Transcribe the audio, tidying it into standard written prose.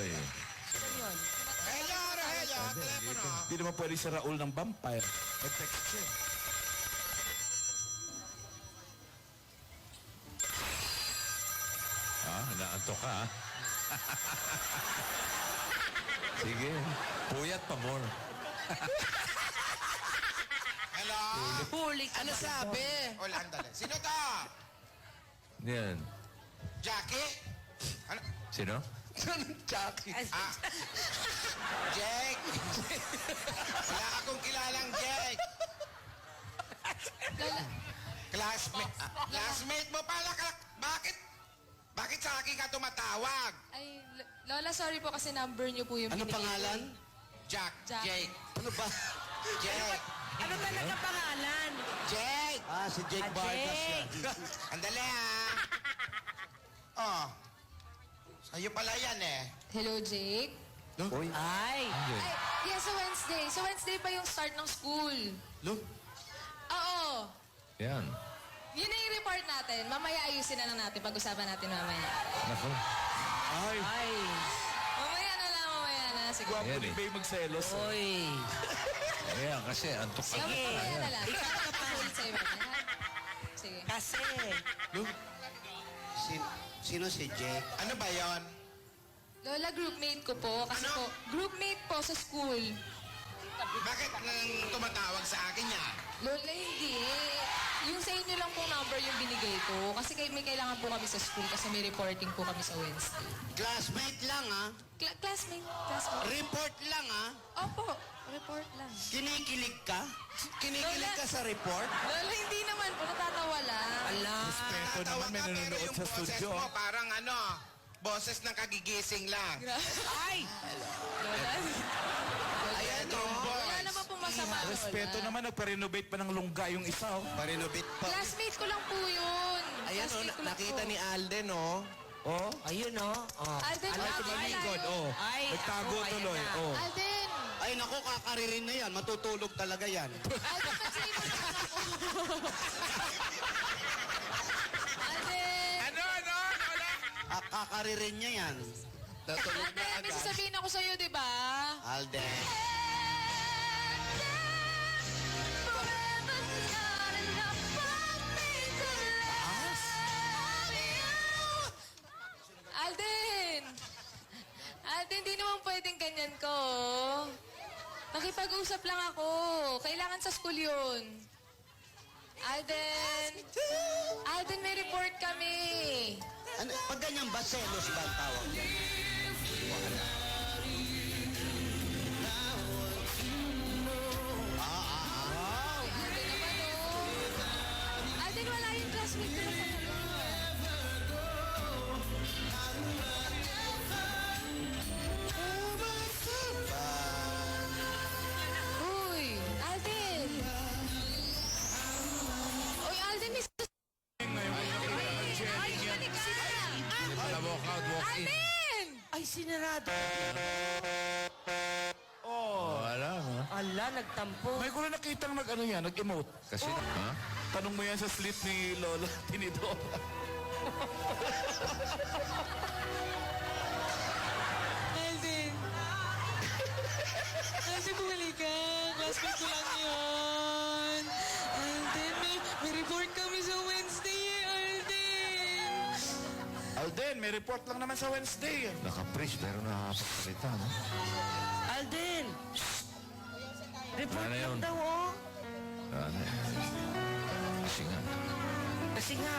Hello, telepono. Hindi naman pwede si Raul ng vampire. Nag-text siya. Naantok ka, ha? Sige. Puyat pa more. Hello? Huli ka. Ano sabi? Wala, andali. Sino to? Yan. Jackie? Ano? Sino? Jackie. Ah. Jake? Wala akong kilalang Jake. Classmate mo pala. Bakit sa akin ka tumatawag? Ay, Lola, sorry po kasi number niyo po yung Ano binigay. pangalan? Jack. Jack. Jake. Ano ba? Jake. Ano talaga pangalan? Jake. Si Jake Vargas yan. Andali ah. Oh. Sa'yo pala yan eh. Hello, Jake? Uy. Ay. Ay, yes, sa Wednesday. Sa Wednesday pa yung start ng school. Look. Oo. Yan. Yun na yung report natin. Mamaya ayusin na lang natin. Pag-usapan natin mamaya. Naku. Ay, Ay. Mamaya na lang, mamaya na. Sige. gwapo Yan ni eh. Bay magselos. Uy. Ayan, kasi antok ka. Mamaya na lang. Ikaw na pa-hold sa'yo. mamaya, ha? Sige. Kasi. Look. Sino si Jake? Ano ba yon? Lola, groupmate ko po. Kasi Ano? po, groupmate po sa school. Bakit nang tumatawag sa akin yan? Lola, hindi. Yung sa inyo lang pong number yung binigay ko. Kasi may kailangan po kami sa school kasi may reporting po kami sa Wednesday. Classmate lang, ha? Classmate. Report lang, ha? Opo, report lang. Kinikilig ka? Kinikilig ka sa report? Lola, hindi naman po. Natatawa lang. Ala. Respeto naman, may Tatawa ka, pero nanonood yung sa boses studio. mo parang ano, boses ng kagigising lang. Ay. Lola. Ayan, yung Wala voice. naman po masama, Lola. Respeto naman, nagpa-renovate pa ng lungga yung isa. Oh. Parenovate pa. Classmate ko lang po yun. Ayan, Classmate ko lang nakita po. ni Alden, oh. Oh, Ayun, oh. Alden, Ala, bakit tumalikod. tayo? Oh, Ay, nagtago ako, ayan tuloy. na. Oh. Alden! Ay, naku, kakaririn na yan. Matutulog talaga yan. Alden, pansinin mo naman ako. Alden! Ano? Wala. Kakaririn niya yan. Tatulog na Alden, may agad. sasabihin ako sa'yo, di ba? Alden. Alden! Alden, di naman pwedeng ganyan ko. Nakipag-usap lang ako. Kailangan sa school yun. Alden! Alden, may report kami. Ano, pag ganyan ba, selos ba ang tawag yan? Alden naman, oh. Alden, wala yung classmate ko na talaga. Uy, Alden! Uy, Alden, may Ay, balik ka! Pala walk out, walk in. Alden! Ay, sinarado. Wala, ha? Ala, nagtampo. May ko na nakitang nag-ano yan, nag-emote. Kasi, ha? Tanong mo yan sa slit ni Lola Tinidora. Alden! Alden, bumalik ka. Classmate ko lang yun. Alden, may report kami sa Wednesday eh, Alden! Alden, may report lang naman sa Wednesday. Naka-freeze, pero nakapagsalita, no? Alden! Report Ano lang yun? daw, oh. Ano? Kasi nga. Kasi nga,